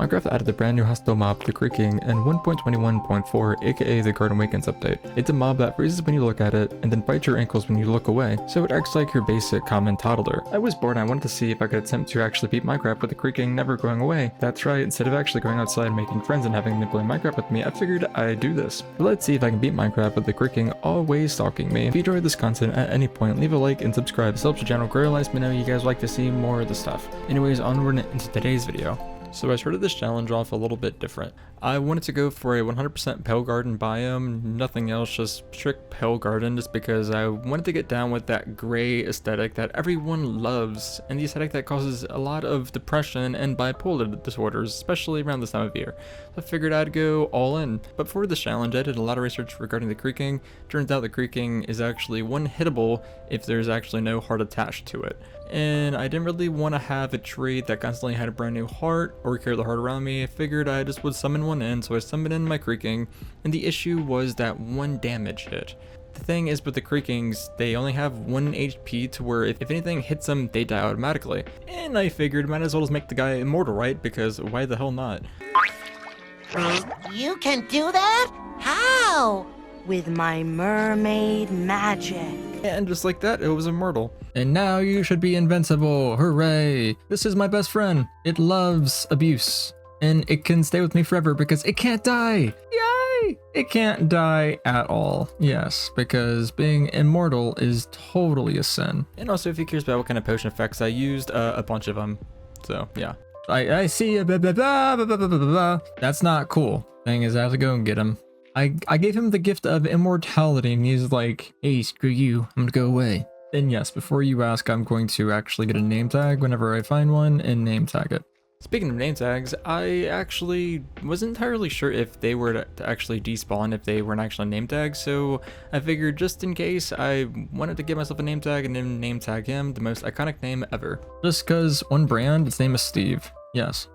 Minecraft added a brand new hostile mob, the Creaking, in 1.21.4, aka the Garden Awakens update. It's a mob that freezes when you look at it, and then bites your ankles when you look away, so it acts like your basic common toddler. I was bored and I wanted to see if I could attempt to actually beat Minecraft with the Creaking never going away. That's right, instead of actually going outside making friends and having them play Minecraft with me, I figured I'd do this. But let's see if I can beat Minecraft with the Creaking always stalking me. If you enjoyed this content at any point, leave a like and subscribe. This helps the channel grow, lets me know you guys like to see more of the stuff. Anyways, onward into today's video. So I started this challenge off a little bit different. I wanted to go for a 100% pale garden biome, nothing else, just strict pale garden, just because I wanted to get down with that gray aesthetic that everyone loves, and the aesthetic that causes a lot of depression and bipolar disorders, especially around this time of year. So I figured I'd go all in. But for this challenge, I did a lot of research regarding the Creaking. Turns out the Creaking is actually one-hittable if there's actually no heart attached to it. And I didn't really want to have a tree that constantly had a brand new heart or carry the heart around me. I figured I just would summon one in, so I summoned in my Creaking, and the issue was that one damage hit. The thing is with the Creakings, they only have 1 HP to where if anything hits them, they die automatically. And I figured might as well just make the guy immortal, right? Because why the hell not? You can do that? How? With my mermaid magic. And just like that, it was immortal. And now you should be invincible, hooray! This is my best friend. It loves abuse. And it can stay with me forever because it can't die! Yay! It can't die at all. Yes, because being immortal is totally a sin. And also, if you're curious about what kind of potion effects I used, a bunch of them. So, yeah. I see a blah blah blah blah blah blah blah blah. That's not cool. Thing is, I have to go and get him. I gave him the gift of immortality, and he's like, hey, screw you, I'm gonna go away. And yes, before you ask, I'm going to actually get a name tag whenever I find one and name tag it. Speaking of name tags, I actually wasn't entirely sure if they were to actually despawn if they weren't actually name tags, so I figured just in case, I wanted to give myself a name tag and then name tag him the most iconic name ever. Just cause one brand, its name is Steve. Yes.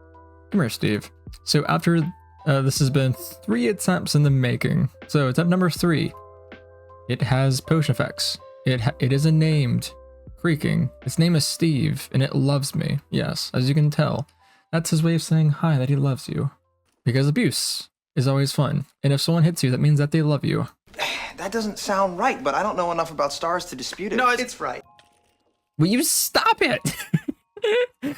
Come here, Steve. So after this has been 3 attempts in the making. So attempt number 3. It has potion effects. It is a named Creaking. Its name is Steve, and it loves me. Yes, as you can tell. That's his way of saying hi, that he loves you. Because abuse is always fun. And if someone hits you, that means that they love you. That doesn't sound right, but I don't know enough about stars to dispute it. No, it's right. Will you stop it?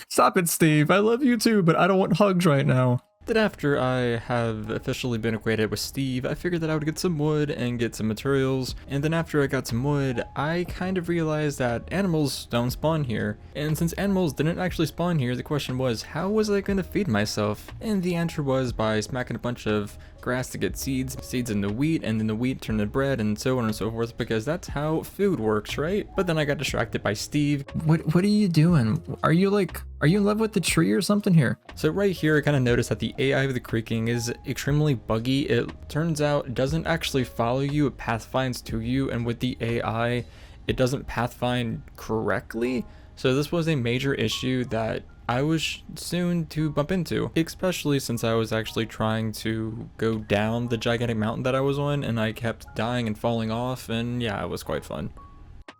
Stop it, Steve. I love you too, but I don't want hugs right now. Then after I have officially been acquainted with Steve, I figured that I would get some wood and get some materials, and then after I got some wood, I kind of realized that animals don't spawn here. And since animals didn't actually spawn here, the question was, how was I going to feed myself? And the answer was by smacking a bunch of grass to get seeds into wheat, and then the wheat turned to bread, and so on and so forth, because that's how food works, right? But then I got distracted by Steve. What are you doing? Are you in love with the tree or something here? So right here, I kind of noticed that the AI of the Creaking is extremely buggy. It turns out it doesn't actually follow you, it pathfinds to you, and with the AI, it doesn't pathfind correctly. So this was a major issue that I was soon to bump into, especially since I was actually trying to go down the gigantic mountain that I was on, and I kept dying and falling off, and yeah, it was quite fun.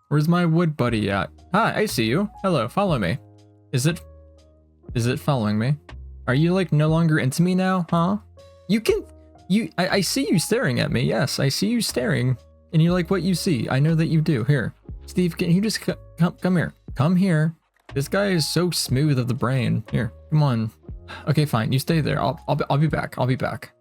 Where's my wood buddy at? Hi, I see you. Hello, follow me. Is it following me? Are you like no longer into me now, huh? I see you staring at me. Yes, I see you staring, and you like what you see. I know that you do. Here, Steve, can you just come here? Come here. This guy is so smooth of the brain. Here, come on. Okay, fine. You stay there. I'll be back. I'll be back.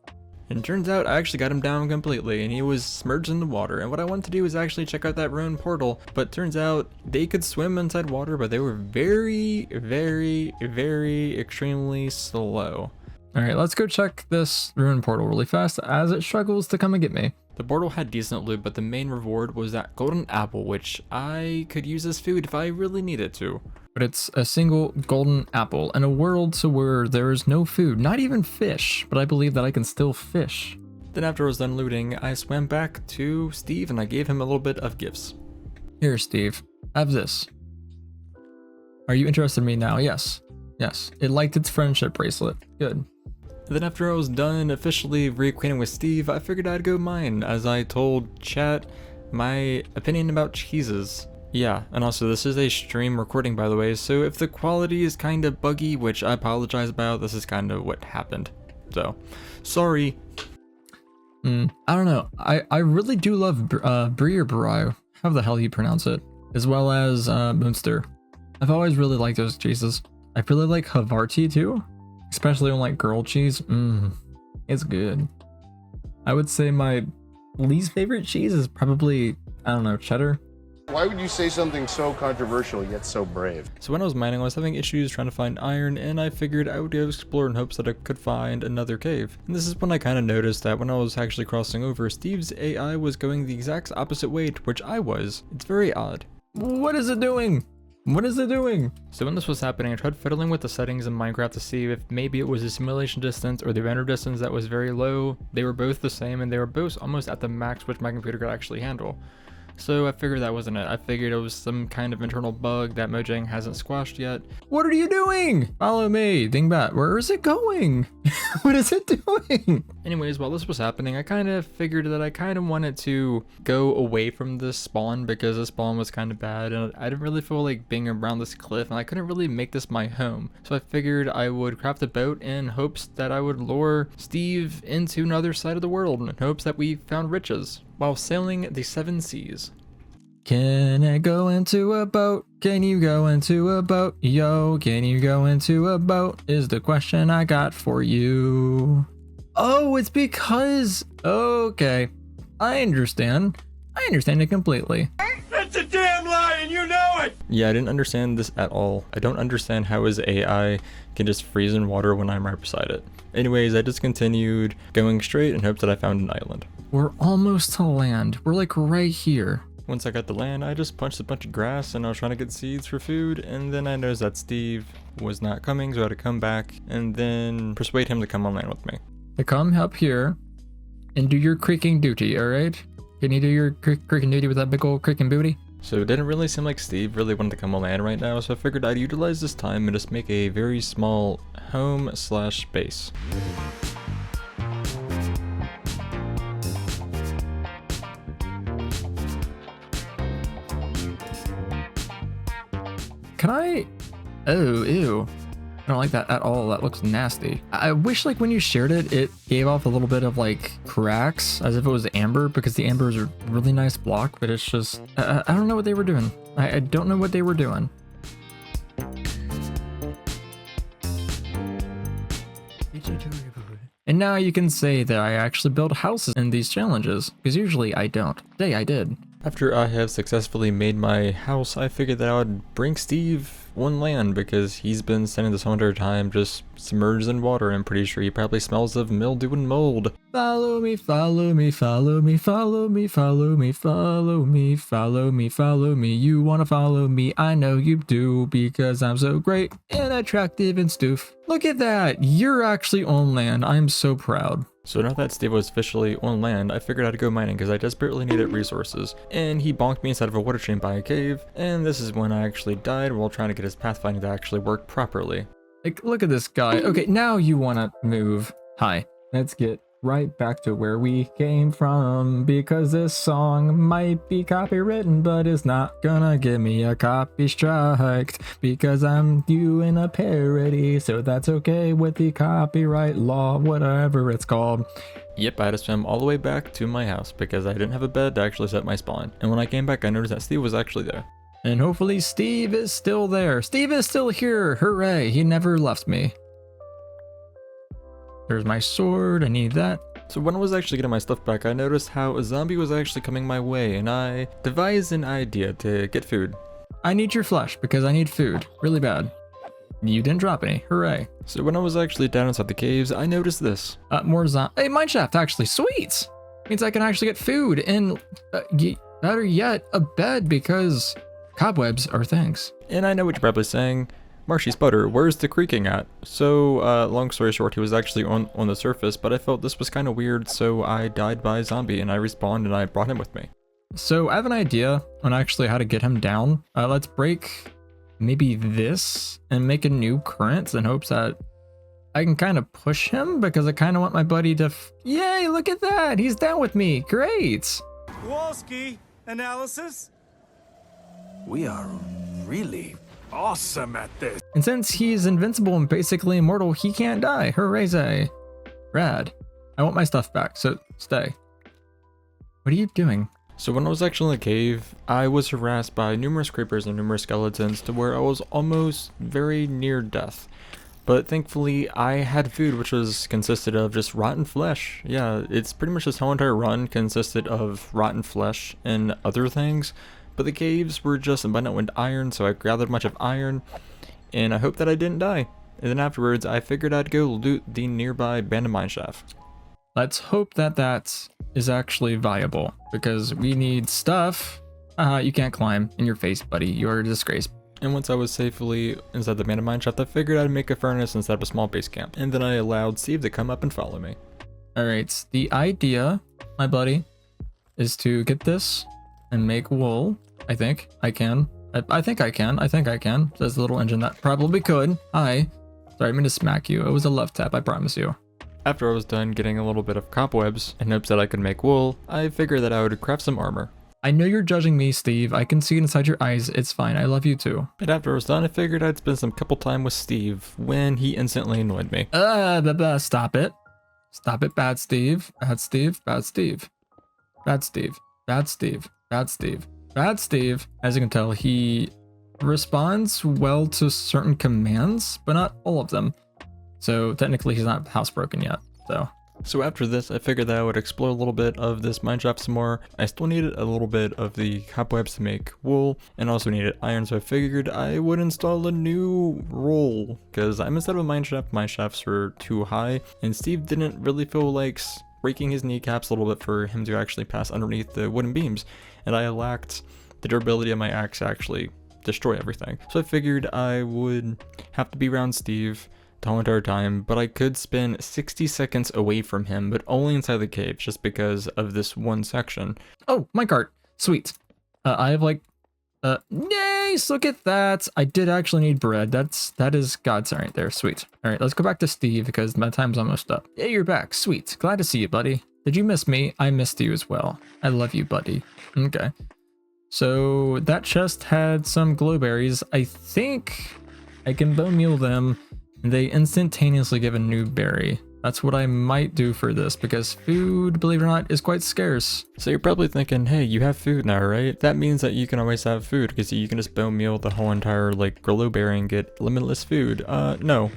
And turns out I actually got him down completely, and he was submerged in the water. And what I wanted to do was actually check out that ruined portal, but turns out they could swim inside water, but they were very, very, very extremely slow. All right, let's go check this ruined portal really fast as it struggles to come and get me. The portal had decent loot, but the main reward was that golden apple, which I could use as food if I really needed to. But it's a single golden apple in a world to where there is no food, not even fish, but I believe that I can still fish. Then after I was done looting, I swam back to Steve and I gave him a little bit of gifts. Here, Steve, have this. Are you interested in me now? Yes. Yes. It liked its friendship bracelet. Good. Then after I was done officially reacquainting with Steve, I figured I'd go mine as I told chat my opinion about cheeses. Yeah, and also this is a stream recording, by the way, so if the quality is kind of buggy, which I apologize about, this is kind of what happened. So, sorry. I don't know. I really do love Brie or Bri, how the hell you pronounce it, as well as Munster. I've always really liked those cheeses. I really like Havarti too, especially on like grilled cheese. It's good. I would say my least favorite cheese is probably, I don't know, cheddar. Why would you say something so controversial yet so brave? So when I was mining, I was having issues trying to find iron, and I figured I would go explore in hopes that I could find another cave. And this is when I kind of noticed that when I was actually crossing over, Steve's AI was going the exact opposite way to which I was. It's very odd. What is it doing? What is it doing? So when this was happening, I tried fiddling with the settings in Minecraft to see if maybe it was the simulation distance or the render distance that was very low. They were both the same, and they were both almost at the max which my computer could actually handle. So I figured that wasn't it. I figured it was some kind of internal bug that Mojang hasn't squashed yet. What are you doing? Follow me, Dingbat. Where is it going? What is it doing? Anyways, while this was happening, I kind of figured that I kind of wanted to go away from this spawn because the spawn was kind of bad, and I didn't really feel like being around this cliff, and I couldn't really make this my home. So I figured I would craft a boat in hopes that I would lure Steve into another side of the world in hopes that we found riches while sailing the 7 seas. Can I go into a boat? Can you go into a boat? Yo, can you go into a boat? Is the question I got for you. Oh, it's because... Okay. I understand. I understand it completely. That's a damn lie and you know it! Yeah, I didn't understand this at all. I don't understand how his AI can just freeze in water when I'm right beside it. Anyways, I just continued going straight in hopes that I found an island. We're almost to land. We're like right here. Once I got the land, I just punched a bunch of grass and I was trying to get seeds for food, and then I noticed that Steve was not coming, so I had to come back and then persuade him to come on land with me. To come up here and do your creaking duty, alright? Can you do your creaking duty with that big old creaking booty? So it didn't really seem like Steve really wanted to come on land right now, so I figured I'd utilize this time and just make a very small home/base. Can I? Oh, ew. I don't like that at all. That looks nasty. I wish like when you shared it, it gave off a little bit of like cracks as if it was amber, because the amber is a really nice block, but it's just, I don't know what they were doing. I don't know what they were doing. And now you can say that I actually build houses in these challenges, because usually I don't. Today I did. After I have successfully made my house, I figured that I would bring Steve on land because he's been spending this whole entire time just submerged in water. I'm pretty sure he probably smells of mildew and mold. Follow me, follow me, follow me, follow me, follow me, follow me, follow me, follow me. You wanna follow me? I know you do, because I'm so great and attractive and stoof. Look at that! You're actually on land. I'm so proud. So now that Steve was officially on land, I figured I'd go mining because I desperately needed resources. And he bonked me inside of a water stream by a cave, and this is when I actually died while trying to get his pathfinding to actually work properly. Like, look at this guy. Okay, now you wanna move. Hi. Let's get right back to where we came from, because this song might be copywritten, but it's not gonna give me a copy strike, because I'm doing a parody, so that's okay with the copyright law, whatever it's called. Yep, I had to swim all the way back to my house because I didn't have a bed to actually set my spawn. And when I came back, I noticed that Steve was actually there. And hopefully Steve is still there. Steve is still here. Hooray. He never left me. There's my sword. I need that. So when I was actually getting my stuff back, I noticed how a zombie was actually coming my way, and I devised an idea to get food. I need your flesh because I need food really bad. You didn't drop any. Hooray. So when I was actually down inside the caves, I noticed this. More Hey, mineshaft, actually. Sweet! Means I can actually get food and, better yet, a bed, because cobwebs are things. And I know what you're probably saying. Marshy Sputter, where's the creaking at? So, long story short, he was actually on the surface, but I felt this was kind of weird, so I died by a zombie, and I respawned, and I brought him with me. So, I have an idea on actually how to get him down. Let's break maybe this and make a new current in hopes that I can kind of push him, because I kind of want my buddy to Yay, look at that! He's down with me! Great! Kowalski analysis? We are really awesome at this. And since he's invincible and basically immortal, he can't die. Hooray! Rad. I want my stuff back, so stay. What are you doing? So when I was actually in the cave, I was harassed by numerous creepers and numerous skeletons to where I was almost very near death. But thankfully, I had food which was consisted of just rotten flesh. Yeah, it's pretty much this whole entire run consisted of rotten flesh and other things. But the caves were just abundant with iron, so I gathered a bunch of iron, and I hoped that I didn't die. And then afterwards, I figured I'd go loot the nearby abandoned mineshaft. Let's hope that that is actually viable, because we need stuff. You can't climb. In your face, buddy. You're a disgrace. And once I was safely inside the abandoned mineshaft, I figured I'd make a furnace instead of a small base camp. And then I allowed Steve to come up and follow me. Alright, the idea, my buddy, is to get this and make wool. I think I can. I think I can. There's a little engine that probably could. Hi. Sorry, I'm gonna smack you. It was a love tap, I promise you. After I was done getting a little bit of cobwebs in hopes that I could make wool, I figured that I would craft some armor. I know you're judging me, Steve. I can see it inside your eyes. It's fine. I love you too. And after I was done, I figured I'd spend some couple time with Steve when he instantly annoyed me. Stop it. Stop it, bad Steve. Bad Steve. Bad Steve. Bad Steve. Bad Steve. Bad Steve. Bad Steve. As you can tell, he responds well to certain commands, but not all of them. So technically he's not housebroken yet, So after this, I figured that I would explore a little bit of this mineshaft some more. I still needed a little bit of the cobwebs to make wool, and also needed iron, so I figured I would install a new roll, because I'm instead of a mineshaft, my shafts were too high, and Steve didn't really feel like breaking his kneecaps a little bit for him to actually pass underneath the wooden beams, and I lacked the durability of my axe to actually destroy everything. So I figured I would have to be around Steve the whole entire time, but I could spend 60 seconds away from him, but only inside the cave, just because of this one section. Oh, minecart. Sweet. I have like, nice, look at that. I did actually need bread. That is godsend right there. Sweet. All right, let's go back to Steve because my time's almost up. Yeah, you're back. Sweet. Glad to see you, buddy. Did you miss me? I missed you as well. I love you, buddy. Okay. So that chest had some glowberries. I think I can bone meal them. They instantaneously give a new berry. That's what I might do for this, because food, believe it or not, is quite scarce. So you're probably thinking, hey, you have food now, right? That means that you can always have food, because you can just bone meal the whole entire, like, glowberry and get limitless food. No.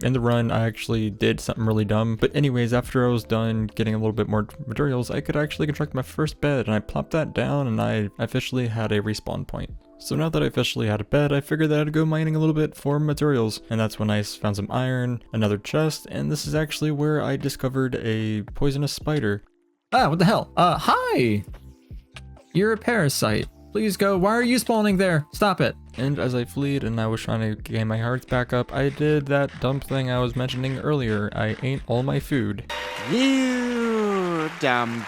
In the run, I actually did something really dumb. But anyways, after I was done getting a little bit more materials, I could actually construct my first bed, and I plopped that down, and I officially had a respawn point. So now that I officially had a bed, I figured that I'd go mining a little bit for materials, and that's when I found some iron, another chest, and this is actually where I discovered a poisonous spider. Ah, what the hell? Hi! You're a parasite. Please go. Why are you spawning there? Stop it. And as I fled and I was trying to gain my hearts back up, I did that dumb thing I was mentioning earlier. I ate all my food. You dumb.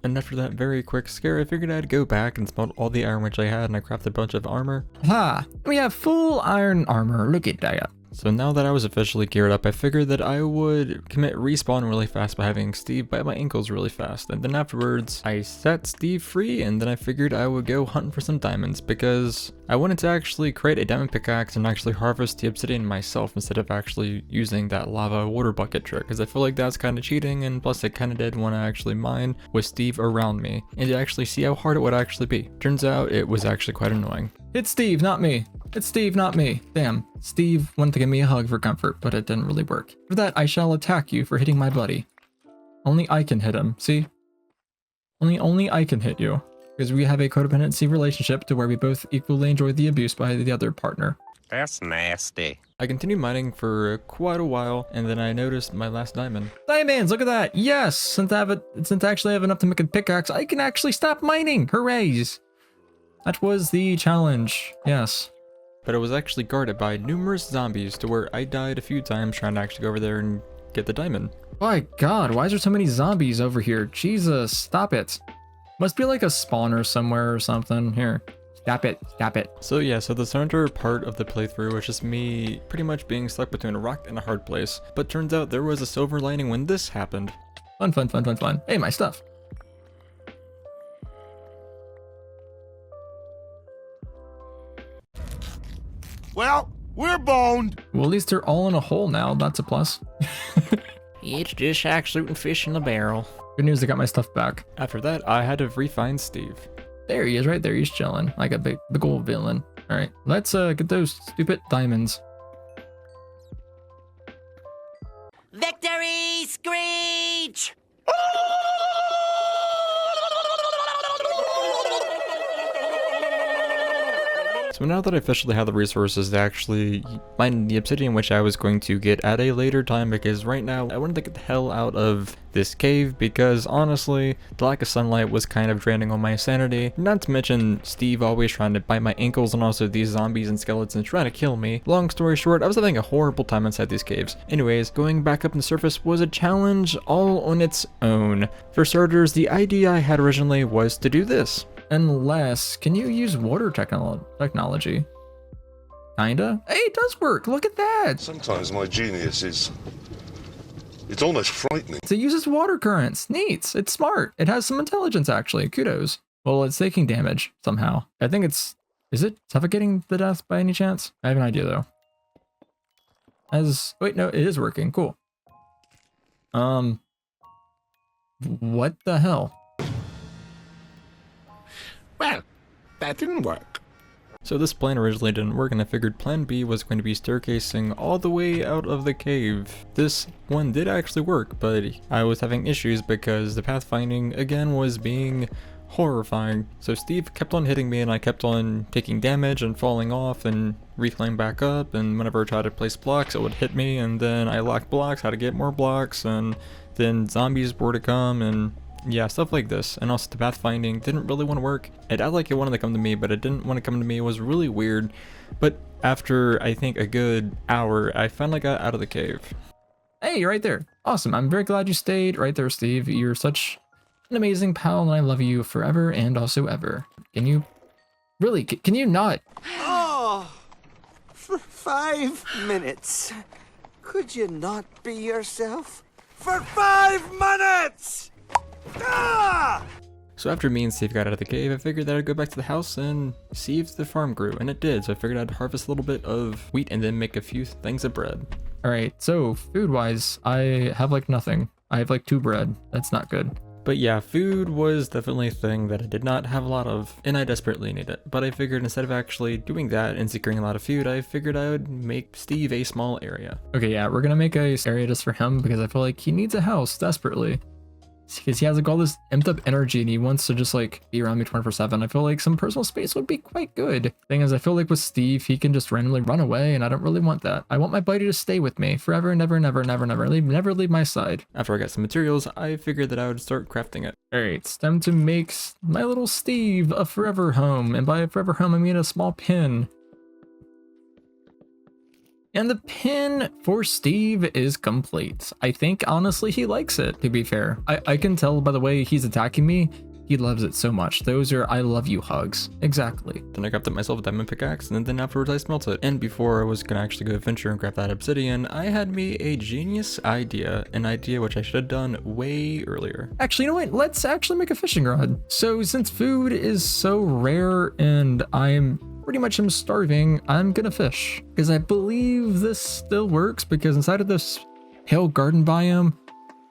And after that very quick scare, I figured I'd go back and smelt all the iron which I had, and I crafted a bunch of armor. Ha! We have full iron armor, look at that. So now that I was officially geared up, I figured that I would commit respawn really fast by having Steve bite my ankles really fast. And then afterwards, I set Steve free, and then I figured I would go hunting for some diamonds, because I wanted to actually create a diamond pickaxe and actually harvest the obsidian myself instead of actually using that lava water bucket trick, because I feel like that's kind of cheating, and plus I kind of did want to actually mine with Steve around me and to actually see how hard it would actually be. Turns out it was actually quite annoying. It's Steve, not me. It's Steve, not me. Damn. Steve wanted to give me a hug for comfort, but it didn't really work. For that, I shall attack you for hitting my buddy. Only I can hit him, see? Only I can hit you. Because we have a codependency relationship to where we both equally enjoy the abuse by the other partner. That's nasty. I continued mining for quite a while, and then I noticed my last diamond. Diamonds, look at that! Yes! Since I actually have enough to make a pickaxe, I can actually stop mining! Hoorays! That was the challenge, yes. But it was actually guarded by numerous zombies to where I died a few times trying to actually go over there and get the diamond. My god, why is there so many zombies over here? Jesus, stop it. Must be like a spawner somewhere or something. Here, stop it, stop it. So yeah, so the center part of the playthrough was just me pretty much being stuck between a rock and a hard place. But turns out there was a silver lining when this happened. Fun, fun, fun, fun, fun. Hey, my stuff. Well, we're boned. Well, at least they're all in a hole now. That's a plus. It's just like shooting fish in a barrel. Good news, I got my stuff back. After that, I had to re-find Steve. There he is, right there. He's chilling like a big old villain. All right, let's get those stupid diamonds. Victory screech! So now that I officially have the resources to actually mine the obsidian, which I was going to get at a later time, because right now I wanted to get the hell out of this cave, because honestly, the lack of sunlight was kind of draining on my sanity. Not to mention Steve always trying to bite my ankles, and also these zombies and skeletons trying to kill me. Long story short, I was having a horrible time inside these caves. Anyways, going back up on the surface was a challenge all on its own. For starters, the idea I had originally was to do this. Unless, can you use water technology? Kinda? Hey, it does work, look at that! Sometimes my genius is... it's almost frightening. So it uses water currents, neat, it's smart. It has some intelligence actually, kudos. Well, it's taking damage somehow. I think is it suffocating the death by any chance? I have an idea though. Wait, no, it is working, cool. What the hell? Well, that didn't work. So this plan originally didn't work, and I figured plan B was going to be staircasing all the way out of the cave. This one did actually work, but I was having issues because the pathfinding again was being horrifying. So Steve kept on hitting me and I kept on taking damage and falling off and reclaiming back up, and whenever I tried to place blocks it would hit me, and then I lacked blocks, had to get more blocks, and then zombies were to come, and yeah, stuff like this. And also the pathfinding didn't really want to work. It acted like it wanted to come to me, but it didn't want to come to me. It was really weird. But after, I think, a good hour, I finally got out of the cave. Hey, you're right there. Awesome. I'm very glad you stayed right there, Steve. You're such an amazing pal, and I love you forever and also ever. Can you... really, can you not? Oh, for 5 minutes. Could you not be yourself? For 5 minutes! Ah! So after me and Steve got out of the cave, I figured that I'd go back to the house and see if the farm grew, and it did. So I figured I'd harvest a little bit of wheat and then make a few things of bread. All right, so food-wise, I have like nothing. I have like 2 bread. That's not good. But yeah, food was definitely a thing that I did not have a lot of, and I desperately need it. But I figured instead of actually doing that and securing a lot of food, I figured I would make Steve a small area. Okay, yeah, we're gonna make a area just for him because I feel like he needs a house desperately. Because he has like all this amped up energy and he wants to just like be around me 24/7. I feel like some personal space would be quite good. Thing is, I feel like with Steve, he can just randomly run away, and I don't really want that. I want my buddy to stay with me forever and ever, never, never, never leave my side. After I got some materials, I figured that I would start crafting it. All right, it's time to make my little Steve a forever home. And by a forever home, I mean a small pin. And the pin for Steve is complete. I think, honestly, he likes it, to be fair. I can tell by the way he's attacking me, he loves it so much. Those are I love you hugs. Exactly. Then I crafted myself a diamond pickaxe, and then afterwards I smelt it. And before I was gonna actually go adventure and grab that obsidian, I had me a genius idea. An idea which I should have done way earlier. Actually, you know what? Let's actually make a fishing rod. So since food is so rare and I'm pretty much am starving, I'm gonna fish. Because I believe this still works, because inside of this pale garden biome,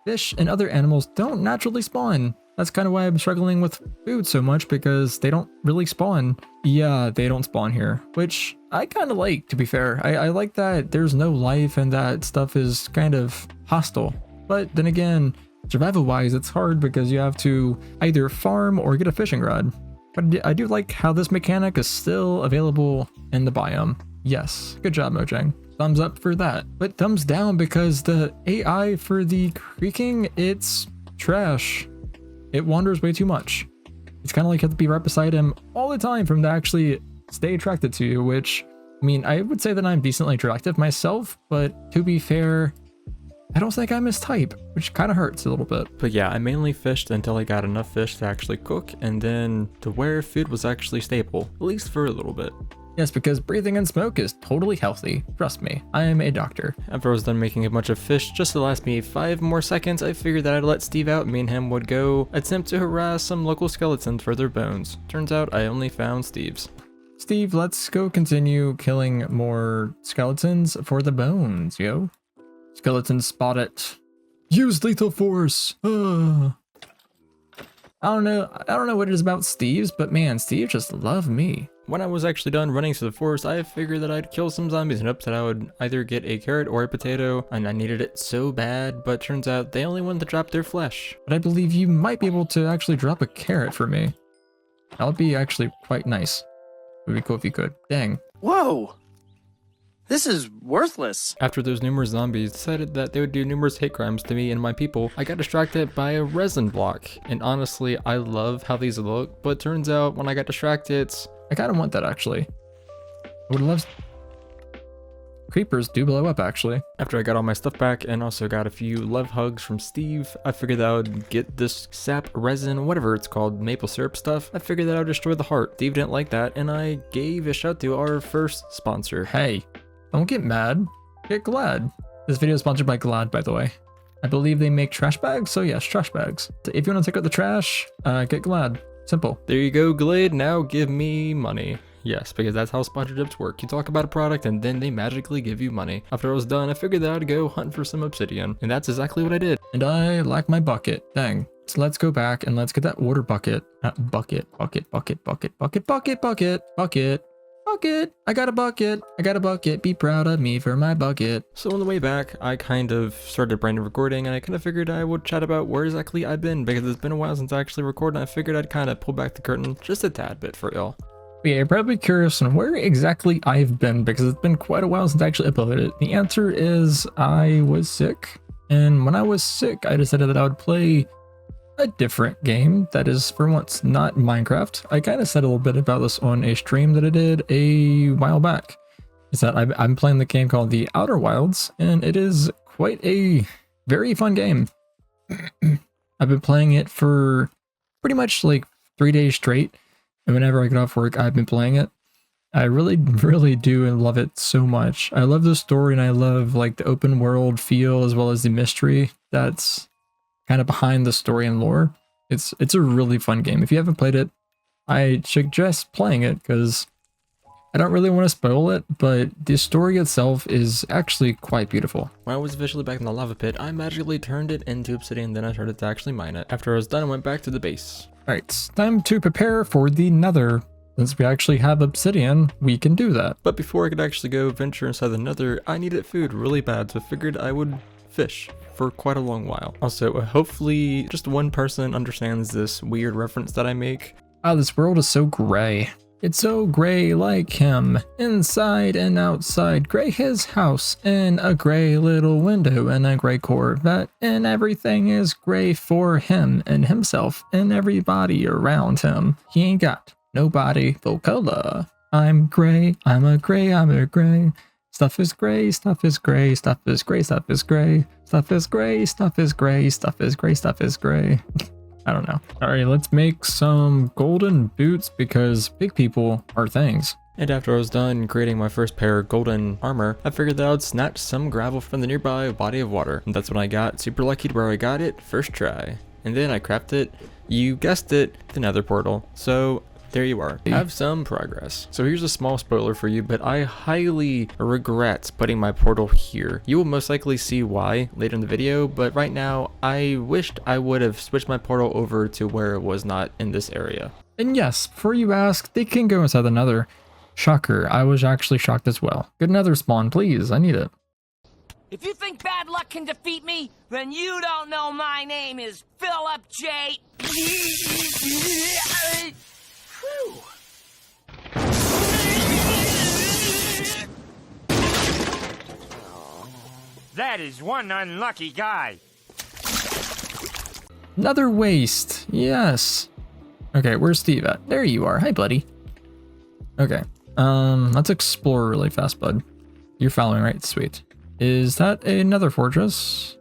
fish and other animals don't naturally spawn. That's kind of why I'm struggling with food so much, because they don't really spawn. Yeah, they don't spawn here, which I kind of like, to be fair. I like that there's no life and that stuff is kind of hostile. But then again, survival-wise, it's hard because you have to either farm or get a fishing rod. But I do like how this mechanic is still available in the biome. Yes, good job, Mojang. Thumbs up for that. But thumbs down because the AI for the creaking, it's trash. It wanders way too much. It's kind of like you have to be right beside him all the time for him to actually stay attracted to you, which, I mean, I would say that I'm decently attractive myself, but to be fair, I don't think I'm his type, which kind of hurts a little bit. But yeah, I mainly fished until I got enough fish to actually cook, and then to where food was actually stable, at least for a little bit. Yes, because breathing in smoke is totally healthy. Trust me, I am a doctor. After I was done making a bunch of fish, just to last me 5 more seconds, I figured that I'd let Steve out. Me and him would go attempt to harass some local skeletons for their bones. Turns out I only found Steve's. Steve, let's go continue killing more skeletons for the bones, yo. Skeleton spotted. Use lethal force. I don't know what it is about Steve's, but man, Steve just loved me. When I was actually done running through the forest, I figured that I'd kill some zombies and hoped that I would either get a carrot or a potato, and I needed it so bad, but turns out they only wanted to drop their flesh. But I believe you might be able to actually drop a carrot for me. That would be actually quite nice. It would be cool if you could. Dang. Whoa! This is worthless. After those numerous zombies decided that they would do numerous hate crimes to me and my people, I got distracted by a resin block. And honestly, I love how these look, but turns out when I got distracted, I kind of want that actually. I would love... Creepers do blow up actually. After I got all my stuff back and also got a few love hugs from Steve, I figured that I would get this sap, resin, whatever it's called, maple syrup stuff. I figured that I would destroy the heart. Steve didn't like that, and I gave a shout to our first sponsor. Hey. Don't get mad, get glad. This video is sponsored by Glad, by the way. I believe they make trash bags, so yes, trash bags. If you want to take out the trash, get Glad. Simple. There you go, Glad. Now give me money. Yes, because that's how sponsorships work. You talk about a product and then they magically give you money. After I was done, I figured that I'd go hunt for some obsidian, and that's exactly what I did. And I lack my bucket. Dang. So let's go back and let's get that water bucket. Bucket. I got a bucket. Be proud of me for my bucket. So on the way back, I kind of started brand new recording, and I kind of figured I would chat about where exactly I've been, because it's been a while since I actually recorded, and I figured I'd kind of pull back the curtain just a tad bit for y'all. Yeah, you're probably curious on where exactly I've been, because it's been quite a while since I actually uploaded it. The answer is I was sick, and when I was sick, I decided that I would play a different game that is, for once, not Minecraft. I kind of said a little bit about this on a stream that I did a while back. Is that I'm playing the game called The Outer Wilds, and it is quite a very fun game. I've been playing it for pretty much like 3 days straight, and whenever I get off work, I've been playing it. I really do love it so much. I love the story, and I love like the open world feel as well as the mystery that's kind of behind the story and lore. It's a really fun game. If you haven't played it, I suggest playing it, because I don't really want to spoil it, but the story itself is actually quite beautiful. When I was officially back in the lava pit, I magically turned it into obsidian, then I started to actually mine it. After I was done, I went back to the base. Alright, time to prepare for the nether. Since we actually have obsidian, we can do that. But before I could actually go venture inside the nether, I needed food really bad, so I figured I would fish for quite a long while. Also, hopefully just one person understands this weird reference that I make. Ah, this world is so gray. It's so gray like him, inside and outside, gray his house, and a gray little window, and a gray Corvette, and everything is gray for him, and himself, and everybody around him. He ain't got nobody for color. I'm gray, I'm a gray. Stuff is gray, stuff is gray, stuff is gray, stuff is gray, stuff is gray, stuff is gray, stuff is gray, stuff is gray. I don't know. Alright, let's make some golden boots, because big people are things. And after I was done creating my first pair of golden armor, I figured that I would snatch some gravel from the nearby body of water. And that's when I got super lucky to where I got it first try. And then I crafted, you guessed it, the nether portal. So there you are. Have some progress. So here's a small spoiler for you, but I highly regret putting my portal here. You will most likely see why later in the video, but right now I wished I would have switched my portal over to where it was not in this area. And yes, before you ask, they can go inside the nether. Shocker, I was actually shocked as well. Good nether spawn, please, I need it. If you think bad luck can defeat me, then you don't know my name is Philip J. Whew. That is one unlucky guy. Another waste, yes. Okay, where's Steve at? There you are, hi buddy. Okay, let's explore really fast, bud. You're following, right? Sweet. Is that another fortress?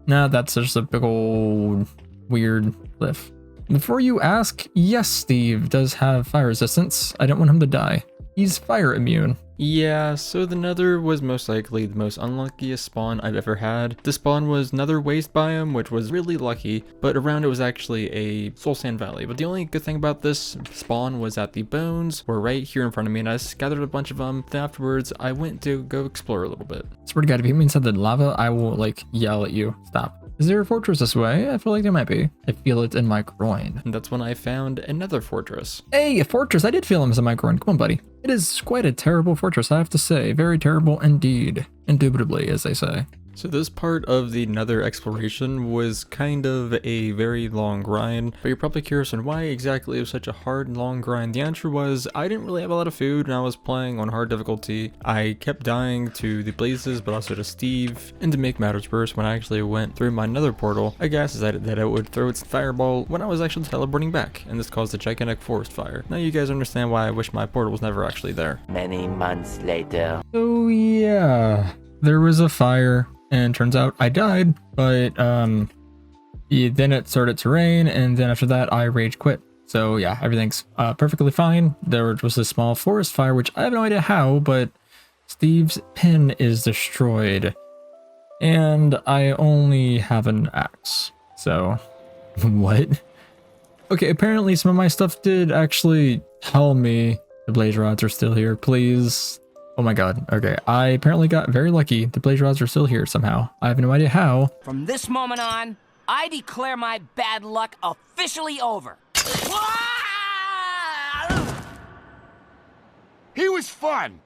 Nah, that's just a big old weird cliff. Before you ask, yes, Steve does have fire resistance. I don't want him to die. He's fire immune. Yeah, so the Nether was most likely the most unluckiest spawn I've ever had. The spawn was Nether Waste biome, which was really lucky, but around it was actually a soul sand valley. But the only good thing about this spawn was that the bones were right here in front of me, and I just gathered a bunch of them. Then afterwards, I went to go explore a little bit. Swear to God, if you hit me inside the lava, I will like yell at you. Stop. Is there a fortress this way? I feel like there might be. I feel it in my groin. And that's when I found another fortress. Hey, a fortress! I did feel him in my groin. Come on, buddy. It is quite a terrible fortress, I have to say. Very terrible indeed. Indubitably, as they say. So this part of the Nether exploration was kind of a very long grind, but you're probably curious on why exactly it was such a hard and long grind. The answer was I didn't really have a lot of food and I was playing on hard difficulty. I kept dying to the blazes, but also to Steve. And to make matters worse, when I actually went through my Nether portal, I guess decided that it would throw its fireball when I was actually teleporting back, and this caused a gigantic forest fire. Now you guys understand why I wish my portal was never actually there. Many months later. So yeah, there was a fire. And turns out I died, but then it started to rain, and then after that I rage quit. So yeah, everything's perfectly fine. There was a small forest fire, which I have no idea how, but Steve's pen is destroyed. And I only have an axe. So, what? Okay, apparently some of my stuff did actually tell me the blaze rods are still here, please. Oh my god, okay. I apparently got very lucky. The blaze rods are still here somehow. I have no idea how. From this moment on, I declare my bad luck officially over. He was fun.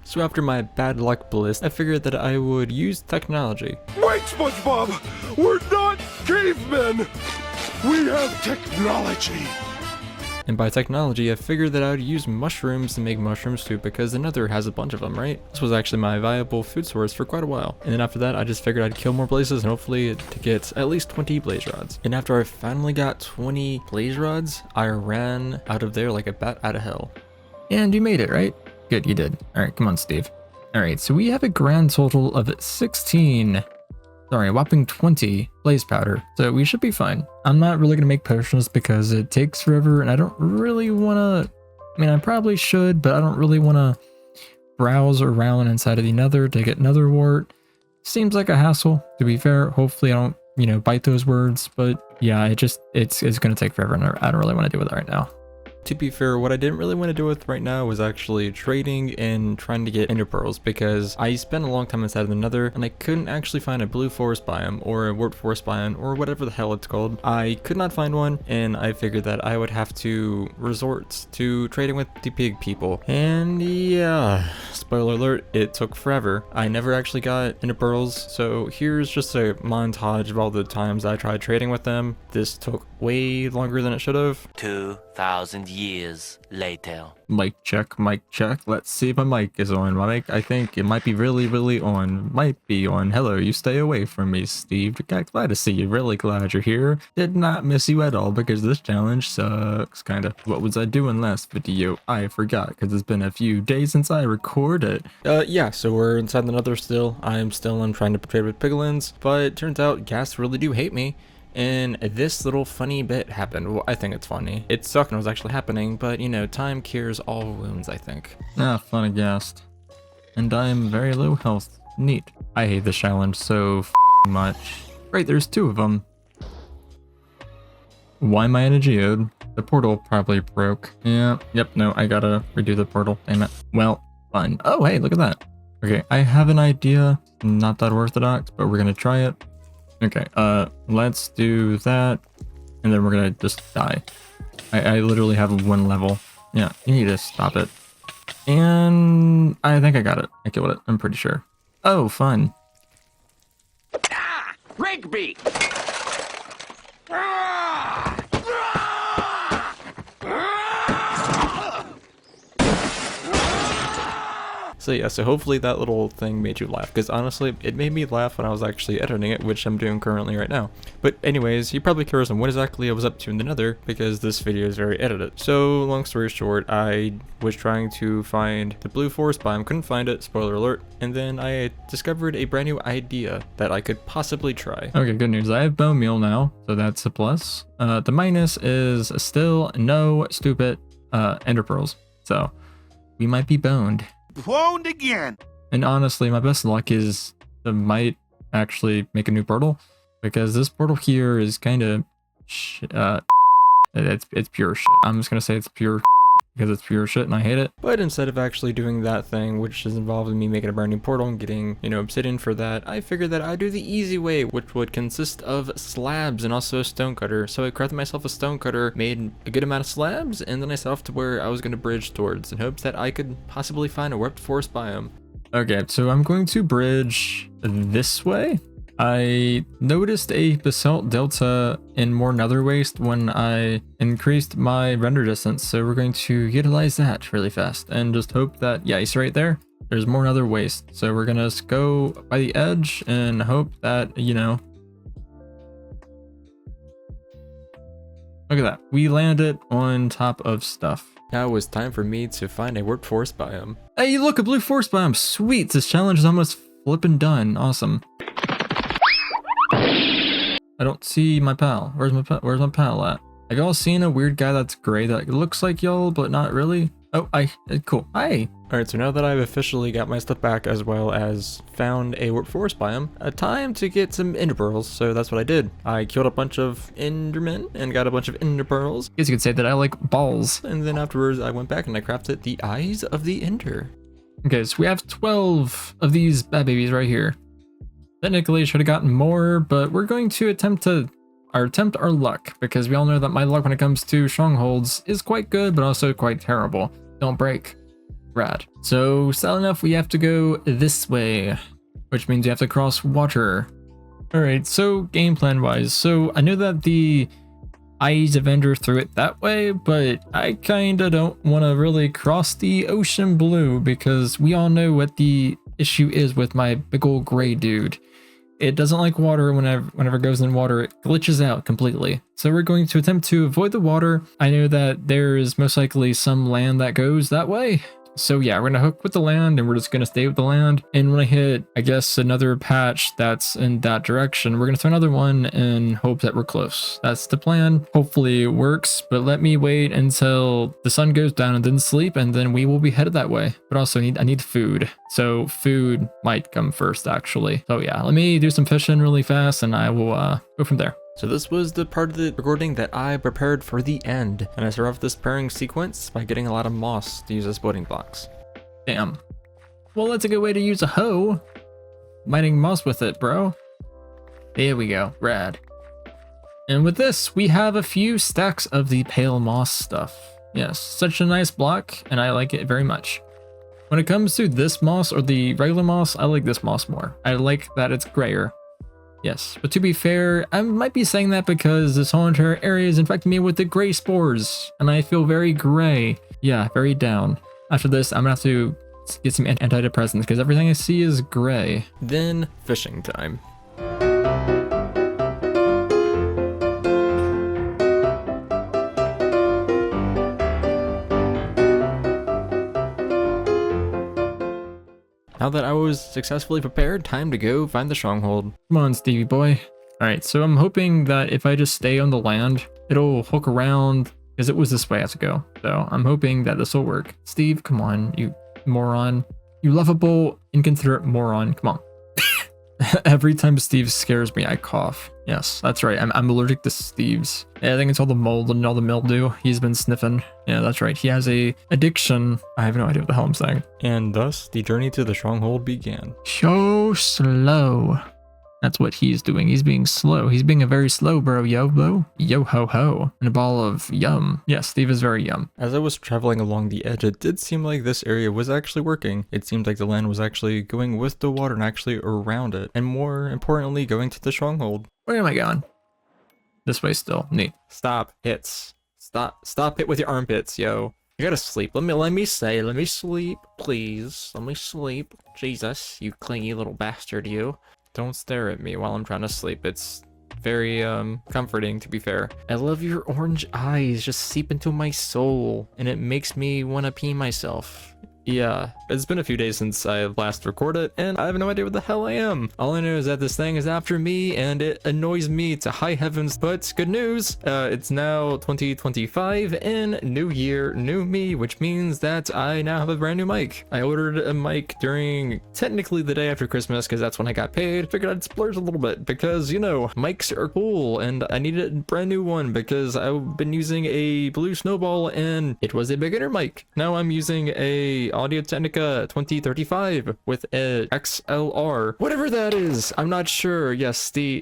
So after my bad luck bliss, I figured that I would use technology. Wait, SpongeBob! We're not cavemen! We have technology! And by technology, I figured that I would use mushrooms to make mushroom soup because the Nether has a bunch of them, right? This was actually my viable food source for quite a while. And then after that, I just figured I'd kill more blazes and hopefully to get at least 20 blaze rods. And after I finally got 20 blaze rods, I ran out of there like a bat out of hell. And you made it, right? Good, you did. All right, come on, Steve. All right, so we have a grand total of 16. Sorry, a whopping 20 blaze powder, so we should be fine. I'm not really gonna make potions because it takes forever and I don't really wanna, I mean, I probably should, but I don't really wanna browse around inside of the Nether to get Nether wart. Seems like a hassle, to be fair. Hopefully I don't, you know, bite those words, but yeah, it's gonna take forever and I don't really wanna deal with it right now. To be fair, what I didn't really want to do with right now was actually trading and trying to get ender pearls because I spent a long time inside of the Nether and I couldn't actually find a blue forest biome or a warped forest biome or whatever the hell it's called. I could not find one and I figured that I would have to resort to trading with the pig people. And yeah, spoiler alert, it took forever. I never actually got ender pearls, so here's just a montage of all the times I tried trading with them. This took way longer than it should have. 2,000 years later. Mic check, mic check. Let's see if my mic is on. My mic, I think it might be really on. Might be on. Hello, you stay away from me, Steve. Glad to see you. Really glad you're here. Did not miss you at all because this challenge sucks, kinda. What was I doing last video? I forgot because it's been a few days since I recorded. Yeah, so we're inside the Nether still. I'm trying to trade with piglins, but it turns out ghast really do hate me. And this little funny bit happened. Well, I think it's funny. It sucked when it was actually happening, but you know, time cures all wounds, I think. Ah, funny ghast. And I am very low health. Neat. I hate this challenge so much. Right, there's 2 of them. Why am I in a geode? The portal probably broke. Yeah, yep, no, I gotta redo the portal. Damn it. Well, fine. Oh, hey, look at that. Okay, I have an idea. Not that orthodox, but we're gonna try it. Okay, let's do that, and then we're gonna just die. I literally have 1 level. Yeah, you need to stop it. And I think I got it. I killed it, I'm pretty sure. Oh, fun. Ah! Rigby! So yeah, so hopefully that little thing made you laugh, because honestly, it made me laugh when I was actually editing it, which I'm doing currently right now. But anyways, you're probably curious on what exactly I was up to in the Nether, because this video is very edited. So long story short, I was trying to find the blue forest biome, couldn't find it, spoiler alert, and then I discovered a brand new idea that I could possibly try. Okay, good news, I have bone meal now, so that's a plus. The minus is still no stupid ender pearls, so we might be boned. Boned again. And honestly, my best luck is I might actually make a new portal, because this portal here is kind of it's pure shit. I'm just gonna say it's pure because it's pure shit and I hate it. But instead of actually doing that thing, which is involved in me making a brand new portal and getting, you know, obsidian for that, I figured that I'd do the easy way, which would consist of slabs and also a stone cutter. So I crafted myself a stone cutter, made a good amount of slabs, and then I set off to where I was going to bridge towards in hopes that I could possibly find a warped forest biome. Okay, so I'm going to bridge this way. I noticed a basalt delta in more nether waste when I increased my render distance, so we're going to utilize that really fast and just hope that, yeah, you see right there, there's more nether waste. So we're gonna just go by the edge and hope that, you know, look at that, we landed on top of stuff. Now it was time for me to find a warped forest biome. Hey, look, a blue forest biome, sweet, this challenge is almost flippin' done, awesome. I don't see my pal. Where's my pal at? Have y'all seen a weird guy that's gray that looks like y'all, but not really? Oh, cool. Hi. Alright, so now that I've officially got my stuff back as well as found a warped forest biome, time to get some ender pearls, so that's what I did. I killed a bunch of endermen and got a bunch of ender pearls. I guess you could say that I like balls. And then afterwards I went back and I crafted the eyes of the ender. Okay, so we have 12 of these bad babies right here. Technically, should have gotten more, but we're going to attempt our luck, because we all know that my luck when it comes to strongholds is quite good, but also quite terrible. Don't break. Rad. So, sad enough, we have to go this way, which means you have to cross water. Alright, so game plan wise, so I know that the Eyes of Ender threw it that way, but I kinda don't want to really cross the ocean blue, because we all know what the issue is with my big old gray dude. It doesn't like water. Whenever it goes in water, it glitches out completely. So we're going to attempt to avoid the water. I know that there is most likely some land that goes that way. So yeah, we're gonna hook with the land and we're just gonna stay with the land. And when I hit, I guess, another patch that's in that direction, we're gonna throw another one and hope that we're close. That's the plan. Hopefully it works, but let me wait until the sun goes down and then sleep, and then we will be headed that way. But also I need food. So food might come first, actually. So yeah, let me do some fishing really fast and I will go from there. So this was the part of the recording that I prepared for the end, and I start off this pairing sequence by getting a lot of moss to use as building blocks. Damn. Well, that's a good way to use a hoe. Mining moss with it, bro. There we go, rad. And with this, we have a few stacks of the pale moss stuff. Yes, such a nice block, and I like it very much. When it comes to this moss or the regular moss, I like this moss more. I like that it's grayer. Yes, but to be fair, I might be saying that because this whole entire area is infecting me with the gray spores, and I feel very gray. Yeah, very down. After this, I'm gonna have to get some antidepressants because everything I see is gray. Then, fishing time. Now that I was successfully prepared, time to go find the stronghold. Come on, Stevie boy. Alright, so I'm hoping that if I just stay on the land, it'll hook around, because it was this way I have to go. So I'm hoping that this will work. Steve, come on, you moron. You lovable, inconsiderate moron. Come on. Every time Steve scares me, I cough. Yes, that's right. I'm allergic to Steve's. Yeah, I think it's all the mold and all the mildew he's been sniffing. Yeah, that's right. He has a addiction. I have no idea what the hell I'm saying. And thus, the journey to the stronghold began. So slow. That's what he's doing. He's being slow. He's being a very slow bro, yo-bo. Yo-ho-ho. And a ball of yum. Yeah, Steve is very yum. As I was traveling along the edge, it did seem like this area was actually working. It seemed like the land was actually going with the water and actually around it. And more importantly, going to the stronghold. Where am I going? This way still. Neat. Stop. Hits. Stop it with your armpits, yo. You gotta sleep. Let me sleep, please. Let me sleep. Jesus, you clingy little bastard, you. Don't stare at me while I'm trying to sleep. It's very comforting, to be fair. I love your orange eyes, just seep into my soul, and it makes me want to pee myself. Yeah, it's been a few days since I last recorded, and I have no idea where the hell I am. All I know is that this thing is after me, and it annoys me to high heavens, but good news, it's now 2025, and new year, new me, which means that I now have a brand new mic. I ordered a mic during, technically the day after Christmas, because that's when I got paid. Figured I'd splurge a little bit, because, you know, mics are cool, and I needed a brand new one, because I've been using a Blue Snowball, and it was a beginner mic. Now I'm using a Audio-Technica 2035 with a XLR, whatever that is. I'm not sure. Yes,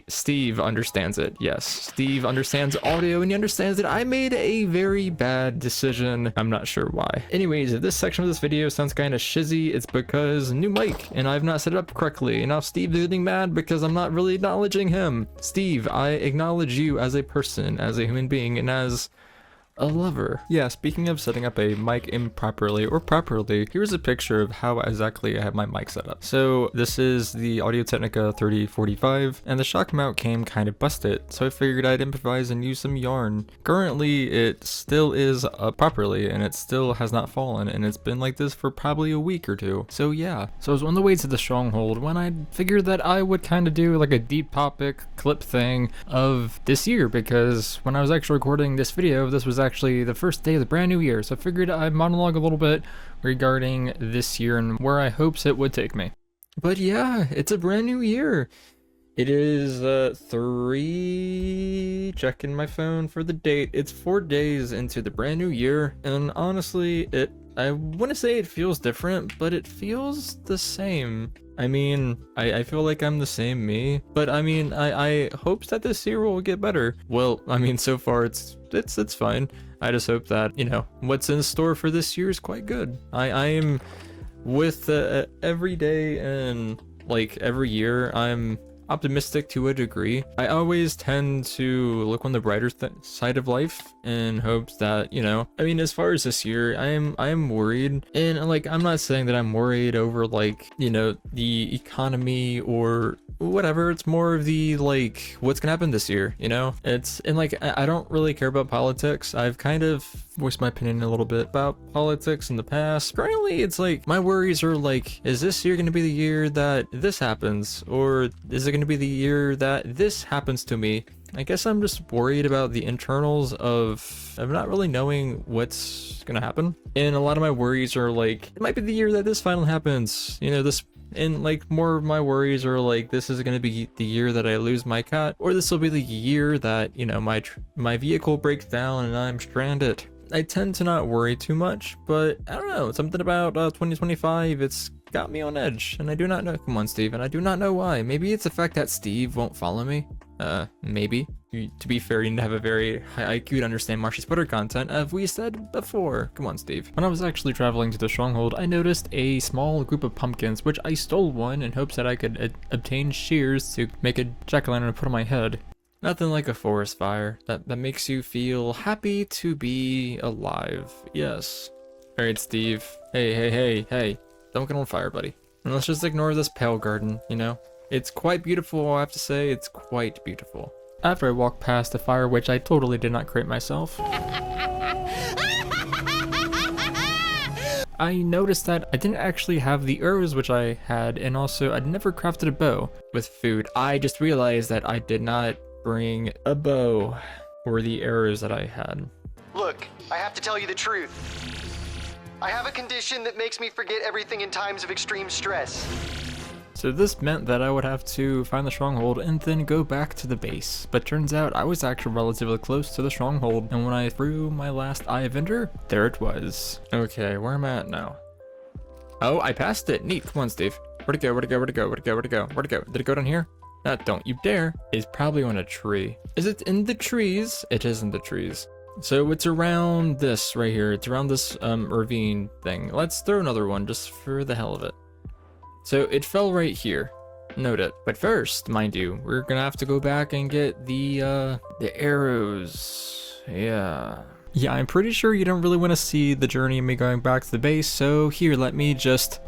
Steve understands it. Yes, Steve understands audio, and he understands that I made a very bad decision. I'm not sure why. Anyways, if this section of this video sounds kind of shizzy, it's because new mic, and I've not set it up correctly. And now Steve is getting mad because I'm not really acknowledging him. Steve, I acknowledge you as a person, as a human being, and as a lover. Yeah, speaking of setting up a mic improperly or properly, here's a picture of how exactly I have my mic set up. So this is the Audio-Technica 3045, and the shock mount came kind of busted, so I figured I'd improvise and use some yarn. Currently, it still is up properly, and it still has not fallen, and it's been like this for probably a week or two. So yeah. So I was on the way to the stronghold when I figured that I would kind of do like a deep topic clip thing of this year, because when I was actually recording this video, this was actually the first day of the brand new year, so I figured I'd monologue a little bit regarding this year and where I hopes it would take me. But yeah, it's a brand new year. It is checking my phone for the date. It's 4 days into the brand new year, and honestly, I want to say it feels different, but it feels the same. I mean, I feel like I'm the same me, but I mean, I hope that this year will get better. Well, I mean, so far it's fine. I just hope that, you know, what's in store for this year is quite good. I am with every day and like every year, I'm optimistic to a degree. I always tend to look on the brighter side of life in hopes that, you know, I mean, as far as this year, I am worried, and like, I'm not saying that I'm worried over like, you know, the economy or whatever. It's more of the like, what's gonna happen this year, you know? It's, and like, I don't really care about politics. I've kind of voiced my opinion a little bit about politics in the past. Currently, it's like, my worries are like, is this year gonna be the year that this happens? Or is it gonna be the year that this happens to me? I guess I'm just worried about the internals of not really knowing what's gonna happen. And a lot of my worries are like, it might be the year that this finally happens, you know, this. And like, more of my worries are like, this is going to be the year that I lose my cat, or this will be the year that, you know, my vehicle breaks down and I'm stranded. I tend to not worry too much, but I don't know, something about 2025, it's got me on edge, and I do not know. Come on, Steve, and I do not know why. Maybe it's the fact that Steve won't follow me. Maybe. To be fair, you need to have a very high IQ to understand Marshy's Twitter content, as we said before. Come on, Steve. When I was actually traveling to the stronghold, I noticed a small group of pumpkins, which I stole one in hopes that I could obtain shears to make a jack-o'-lantern and put on my head. Nothing like a forest fire that makes you feel happy to be alive. Yes. Alright, Steve. Hey. Don't get on fire, buddy. And let's just ignore this pale garden, you know? It's quite beautiful, I have to say. It's quite beautiful. After I walked past the fire, which I totally did not create myself, I noticed that I didn't actually have the arrows which I had, and also I'd never crafted a bow with food. I just realized that I did not bring a bow or the arrows that I had. Look, I have to tell you the truth. I have a condition that makes me forget everything in times of extreme stress. So this meant that I would have to find the stronghold and then go back to the base. But turns out I was actually relatively close to the stronghold, and when I threw my last eye of ender, there it was. Okay, where am I at now? Oh, I passed it. Neat. Come on, Steve. Where'd it go? Where'd it go? Where'd it go? Where'd it go? Where'd it go? Where'd it go? Did it go down here? No, don't you dare. It's probably on a tree. Is it in the trees? It is in the trees. So it's around this right here. It's around this ravine thing. Let's throw another one just for the hell of it. So it fell right here. Note it. But first, mind you, we're gonna have to go back and get the arrows. Yeah, I'm pretty sure you don't really want to see the journey of me going back to the base, so here, let me just...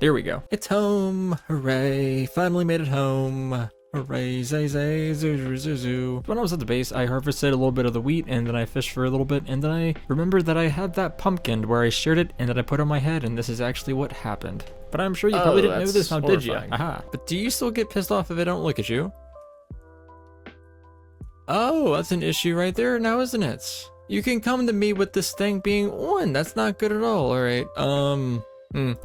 There we go. It's home. Hooray. Finally made it home. Hooray, zay zay, zoo zoo zoo zoo. When I was at the base, I harvested a little bit of the wheat, and then I fished for a little bit, and then I remembered that I had that pumpkin where I shared it, and then I put it on my head, and this is actually what happened. But I'm sure you probably didn't know this now, did you? Aha. But do you still get pissed off if I don't look at you? Oh, that's an issue right there now, isn't it? You can come to me with this thing being on. That's not good at all, alright.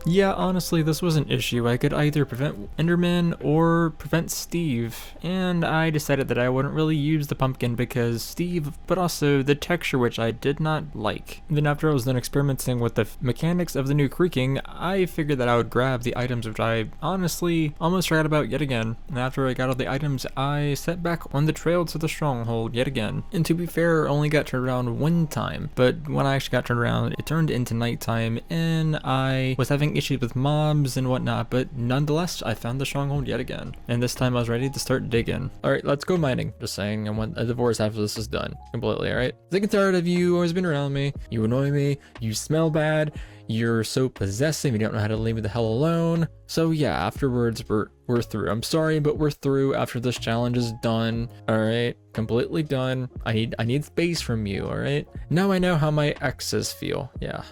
Yeah, honestly, this was an issue. I could either prevent Enderman or prevent Steve, and I decided that I wouldn't really use the pumpkin because Steve, but also the texture, which I did not like. And then after I was done experimenting with the mechanics of the new Creaking, I figured that I would grab the items, which I honestly almost forgot about yet again. And after I got all the items, I set back on the trail to the stronghold yet again. And to be fair, I only got turned around one time, but when I actually got turned around, it turned into nighttime, and I was having issues with mobs and whatnot, but nonetheless, I found the stronghold yet again. And this time I was ready to start digging. Alright, let's go mining. Just saying, I want a divorce after this is done. Completely, alright? Sick and tired of you always being around me. You annoy me. You smell bad. You're so possessive. You don't know how to leave me the hell alone. So yeah, afterwards, we're through. I'm sorry, but we're through after this challenge is done. Alright? Completely done. I need space from you, alright? Now I know how my exes feel. Yeah.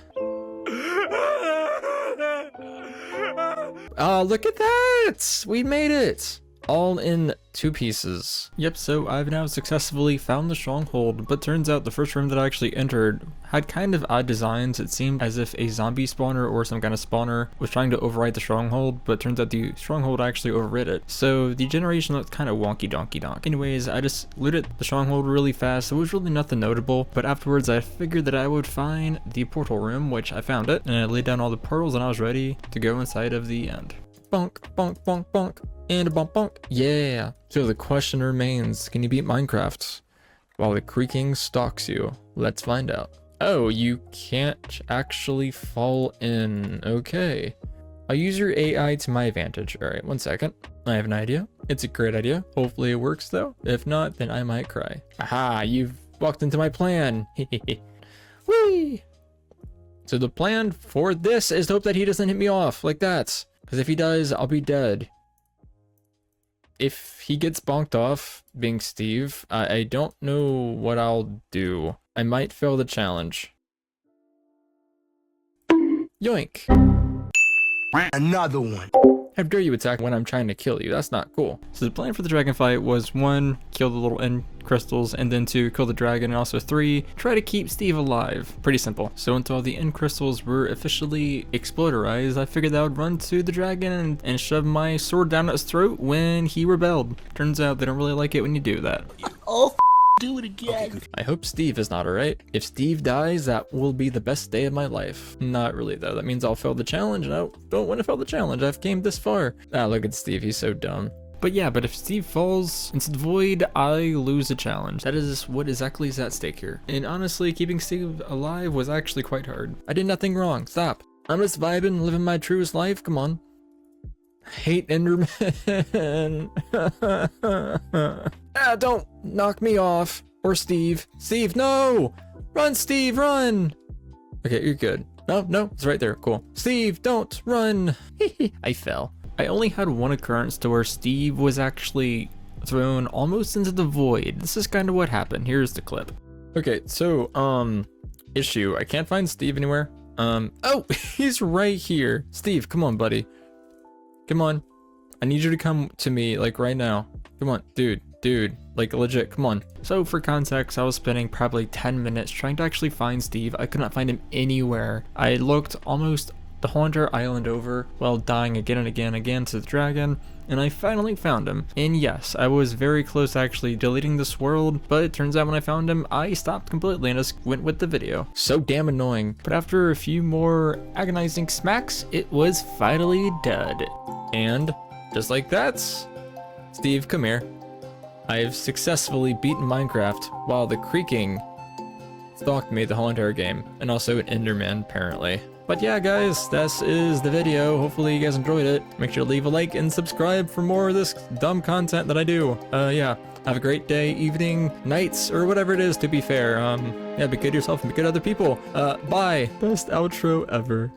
Oh, look at that! We made it! All in 2 pieces. Yep, so I've now successfully found the stronghold, but turns out the first room that I actually entered had kind of odd designs. It seemed as if a zombie spawner or some kind of spawner was trying to override the stronghold, but turns out the stronghold actually overrid it. So the generation looked kind of wonky donkey donk. Anyways, I just looted the stronghold really fast. It was really nothing notable, but afterwards I figured that I would find the portal room, which I found it, and I laid down all the portals and I was ready to go inside of the end. Bonk, bonk, bonk, bonk, and a bonk, bonk. Yeah. So the question remains, can you beat Minecraft while the Creaking stalks you? Let's find out. Oh, you can't actually fall in. Okay. I'll use your AI to my advantage. All right, 1 second. I have an idea. It's a great idea. Hopefully it works though. If not, then I might cry. Aha, you've walked into my plan. Whee! So the plan for this is to hope that he doesn't hit me off like that. Because if he does, I'll be dead. If he gets bonked off, being Steve, I don't know what I'll do. I might fail the challenge. Yoink. Another one. How dare you attack when I'm trying to kill you? That's not cool. So the plan for the dragon fight was 1, kill the little end crystals, and then 2, kill the dragon, and also 3, try to keep Steve alive. Pretty simple. So until the end crystals were officially exploderized, I figured that I would run to the dragon and shove my sword down his throat when he rebelled. Turns out they don't really like it when you do that. Oh, do it again. I hope Steve is not alright. If Steve dies, that will be the best day of my life. Not really though. That means I'll fail the challenge, and I don't want to fail the challenge. I've came this far. Ah, look at Steve. He's so dumb. But yeah, but if Steve falls into the void, I lose a challenge. That is what exactly is at stake here. And honestly, keeping Steve alive was actually quite hard. I did nothing wrong. Stop. I'm just vibing, living my truest life. Come on. I hate Enderman. Ah, don't knock me off. Or Steve. Steve, no! Run, Steve, run! Okay, you're good. No, it's right there. Cool. Steve, don't run. I fell. I only had one occurrence to where Steve was actually thrown almost into the void. This is kind of what happened. Here's the clip. Okay, so, issue. I can't find Steve anywhere. Oh, he's right here. Steve, come on, buddy. Come on. I need you to come to me, like, right now. Come on, dude, like, legit, come on. So, for context, I was spending probably 10 minutes trying to actually find Steve. I could not find him anywhere. I looked almost the whole entire island over while dying again and again to the dragon, and I finally found him. And yes, I was very close to actually deleting this world, but it turns out when I found him, I stopped completely and just went with the video. So damn annoying. But after a few more agonizing smacks, it was finally dead. And just like that, Steve, come here. I've successfully beaten Minecraft while the Creaking stalked me the whole entire game, and also an Enderman apparently. But yeah, guys, this is the video. Hopefully you guys enjoyed it. Make sure to leave a like and subscribe for more of this dumb content that I do. Yeah, have a great day, evening, nights, or whatever it is, to be fair. Yeah, be good to yourself and be good to other people. Bye. Best outro ever.